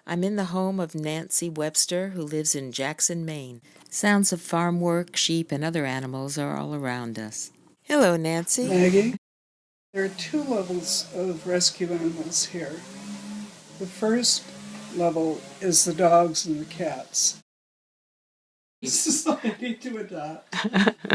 I'm in the home of Nancy Webster, who lives in Jackson, Maine. Sounds of farm work, sheep, and other animals are all around us. Hello, Nancy. Maggie, there are two levels of rescue animals here. The first level is the dogs and the cats. Society to adopt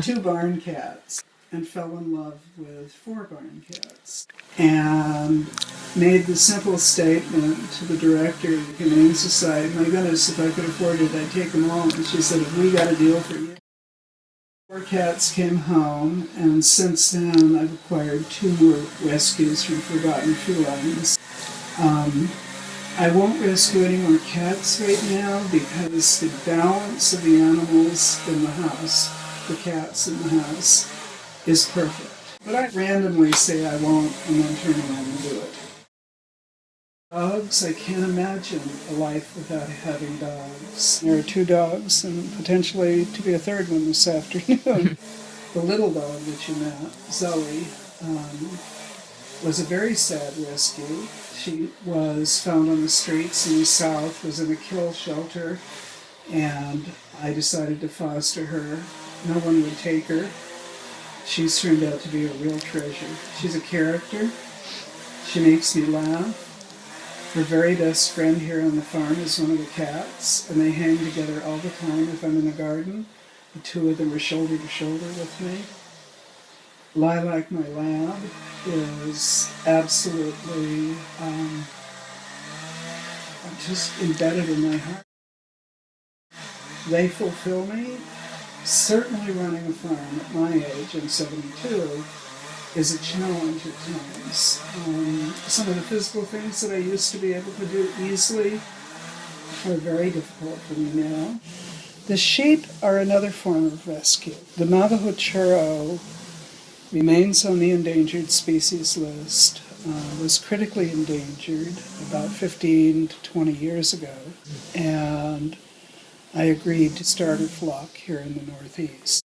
two barn cats and fell in love with four barn cats and made the simple statement to the director of the Humane Society, my goodness, if I could afford it, I'd take them all. And she said, have we got a deal for you? Four cats came home, and since then I've acquired two more rescues from forgotten felines. I won't rescue any more cats right now because the balance of the animals in the house, the cats in the house, is perfect. But I randomly say I won't and then turn around and do it. Dogs, I can't imagine a life without having dogs. There are two dogs and potentially to be a third one this afternoon. The little dog that you met, Zoe, was a very sad rescue. She was found on the streets in the South, was in a kill shelter, and I decided to foster her. No one would take her. She's turned out to be a real treasure. She's a character. She makes me laugh. Her very best friend here on the farm is one of the cats, and they hang together all the time if I'm in the garden. The two of them are shoulder to shoulder with me. Lilac, my lab, is absolutely just embedded in my heart. They fulfill me. Certainly running a farm at my age, I'm 72, is a challenge at times. Some of the physical things that I used to be able to do easily are very difficult for me now. The sheep are another form of rescue. The Navajo churro remains on the endangered species list, was critically endangered about 15 to 20 years ago, and I agreed to start a flock here in the Northeast.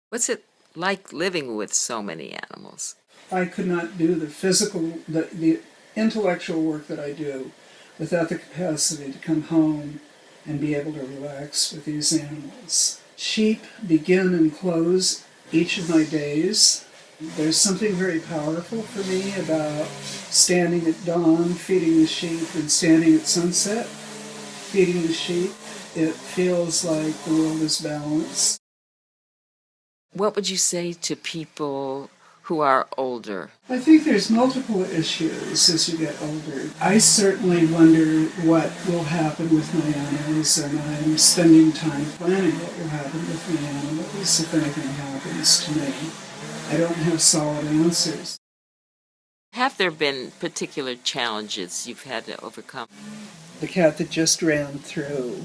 What's it like living with so many animals? I could not do the intellectual work that I do without the capacity to come home and be able to relax with these animals. Sheep begin and close each of my days. There's something very powerful for me about standing at dawn, feeding the sheep, and standing at sunset, feeding the sheep. It feels like the world is balanced. What would you say to people who are older? I think there's multiple issues as you get older. I certainly wonder what will happen with my animals, and I'm spending time planning what will happen with my animals if anything happens to me. I don't have solid answers. Have there been particular challenges you've had to overcome? The cat that just ran through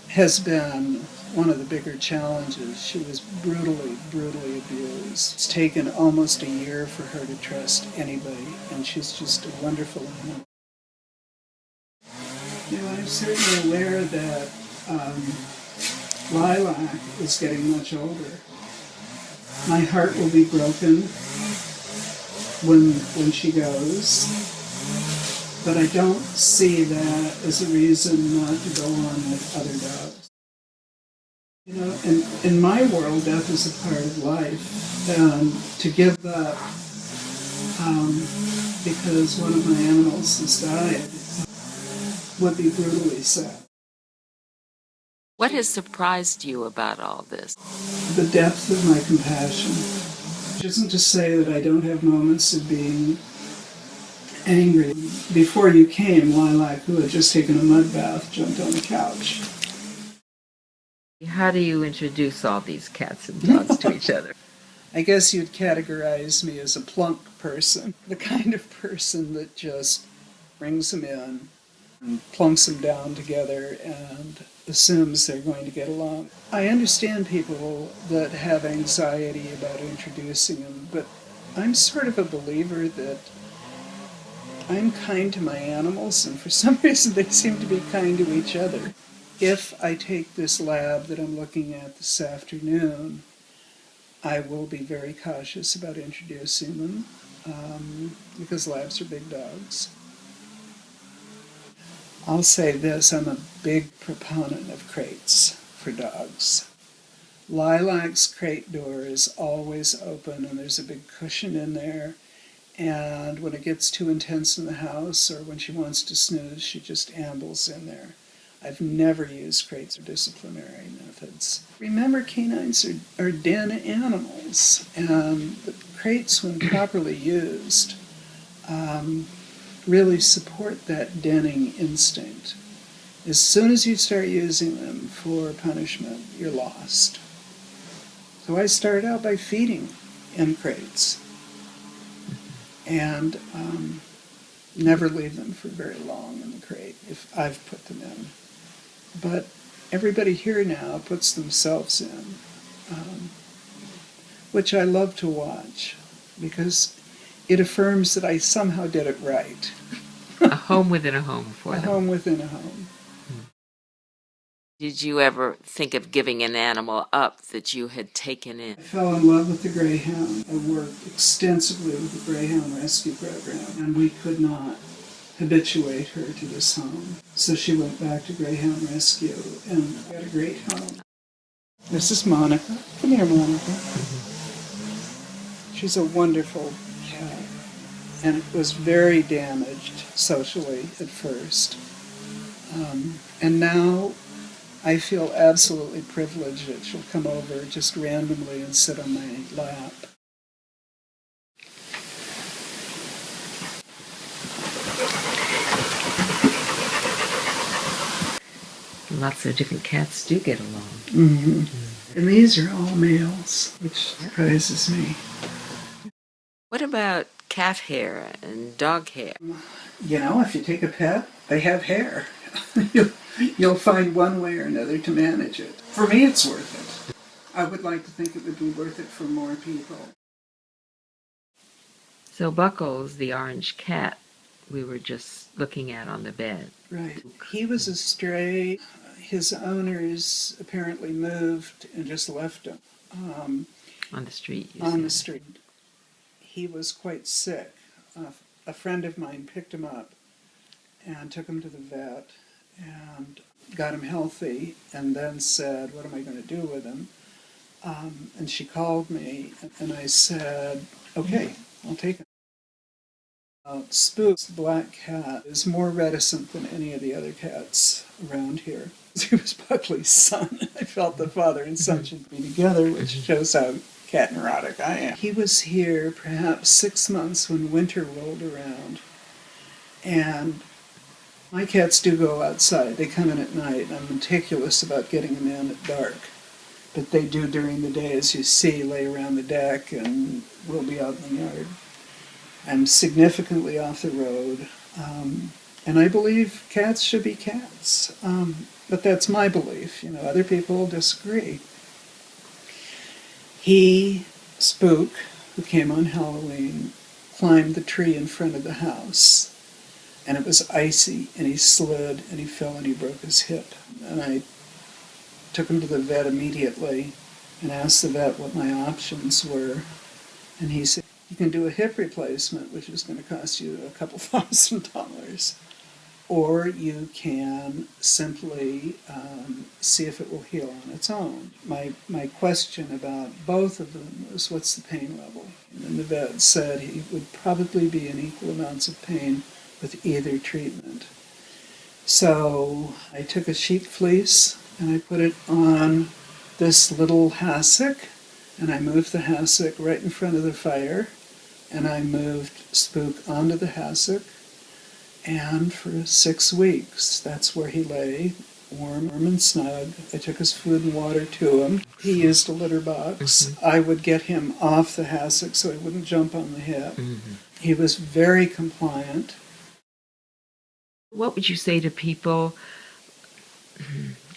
has been one of the bigger challenges. She was brutally abused. It's taken almost a year for her to trust anybody, and she's just a wonderful animal. I'm certainly aware that Lilac is getting much older. My heart will be broken when she goes, but I don't see that as a reason not to go on with other dogs. In my world, death is a part of life, and to give up because one of my animals has died would be brutally sad. What has surprised you about all this? The depth of my compassion, which isn't to say that I don't have moments of being angry. Before you came, Lilac, who had just taken a mud bath, jumped on the couch. How do you introduce all these cats and dogs to each other? I guess you'd categorize me as a plunk person, the kind of person that just brings them in and plunks them down together and assumes they're going to get along. I understand people that have anxiety about introducing them, but I'm sort of a believer that I'm kind to my animals, and for some reason they seem to be kind to each other. If I take this lab that I'm looking at this afternoon, I will be very cautious about introducing them because labs are big dogs. I'll say this, I'm a big proponent of crates for dogs. Lilac's crate door is always open and there's a big cushion in there. And when it gets too intense in the house or when she wants to snooze, she just ambles in there. I've never used crates for disciplinary methods. Remember, canines are den animals, and the crates, when properly used, really support that denning instinct. As soon as you start using them for punishment, you're lost. So I started out by feeding in crates and never leave them for very long in the crate if I've put them in. But everybody here now puts themselves in, which I love to watch because it affirms that I somehow did it right. A home within a home for them. A home within a home. Did you ever think of giving an animal up that you had taken in? I fell in love with the greyhound. I worked extensively with the greyhound rescue program, and we could not habituate her to this home. So she went back to greyhound rescue and got a great home. This is Monica. Come here, Monica. She's a wonderful cat, and it was very damaged socially at first. And now I feel absolutely privileged that she'll come over just randomly and sit on my lap. Lots of different cats do get along. Mm-hmm. And these are all males, which surprises me. What about cat hair and dog hair? You know, if you take a pet, they have hair. You'll find one way or another to manage it. For me, it's worth it. I would like to think it would be worth it for more people. So Buckles, the orange cat, we were just looking at on the bed. Right. He was a stray. His owners apparently moved and just left him. On the street, you On said. the street. He was quite sick. A friend of mine picked him up and took him to the vet and got him healthy and then said, what am I going to do with him? And she called me and I said, okay, I'll take him. Spook, the black cat, is more reticent than any of the other cats around here. He was Buckley's son. I felt the father and son should be together, which shows how cat neurotic I am. He was here perhaps 6 months when winter rolled around. And my cats do go outside. They come in at night. I'm meticulous about getting them in at dark. But they do during the day, as you see, lay around the deck and we'll be out in the yard. I'm significantly off the road. And I believe cats should be cats. But that's my belief. You know, other people disagree. He, Spook, who came on Halloween, climbed the tree in front of the house. And it was icy, and he slid, and he fell, and he broke his hip. And I took him to the vet immediately and asked the vet what my options were. And he said, you can do a hip replacement, which is going to cost you a couple $1,000. Or you can simply see if it will heal on its own. My question about both of them was, what's the pain level? And the vet said he would probably be in equal amounts of pain with either treatment. So I took a sheep fleece and I put it on this little hassock, and I moved the hassock right in front of the fire, and I moved Spook onto the hassock, and for 6 weeks, that's where he lay, warm and snug. I took his food and water to him. He used a litter box. I would get him off the hassock so he wouldn't jump on the hip. He was very compliant. What would you say to people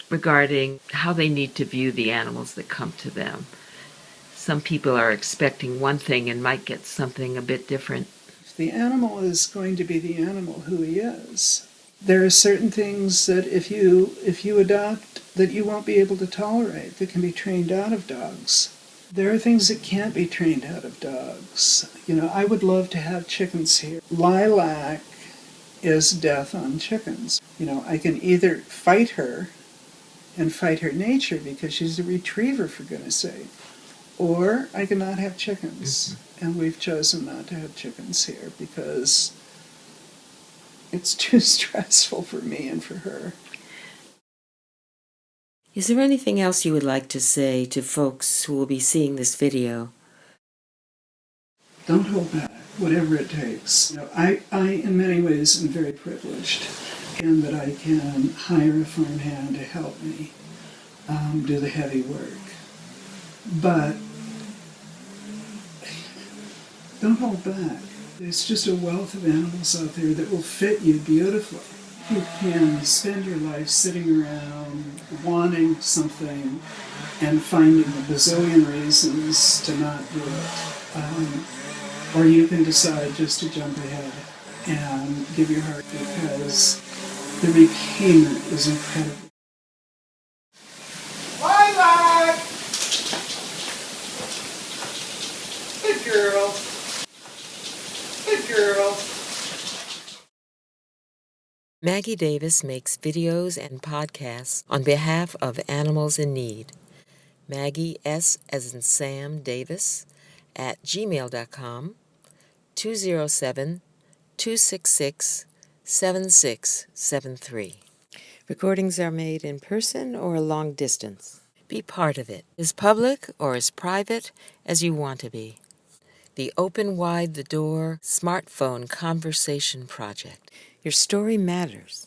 regarding how they need to view the animals that come to them? Some people are expecting one thing and might get something a bit different. If the animal is going to be the animal who he is, there are certain things that if you adopt that you won't be able to tolerate that can be trained out of dogs. There are things that can't be trained out of dogs. You know, I would love to have chickens here. Lilac is death on chickens. I can either fight her and fight her nature because she's a retriever, for goodness sake, or I cannot have chickens. And we've chosen not to have chickens here because it's too stressful for me and for her. Is there anything else you would like to say to folks who will be seeing this video? Don't hold back, whatever it takes. I in many ways, am very privileged in that I can hire a farmhand to help me do the heavy work. But don't hold back. There's just a wealth of animals out there that will fit you beautifully. You can spend your life sitting around wanting something and finding a bazillion reasons to not do it. Or you can decide just to jump ahead and give your heart, because the repayment is incredible. Lilac! Good girl. Good girl. Maggie Davis makes videos and podcasts on behalf of animals in need. Maggie S. as in Sam Davis at gmail.com, 207-266-7673. Recordings are made in person or long distance. Be part of it, as public or as private as you want to be. The Open Wide the Door Smartphone Conversation Project. Your story matters.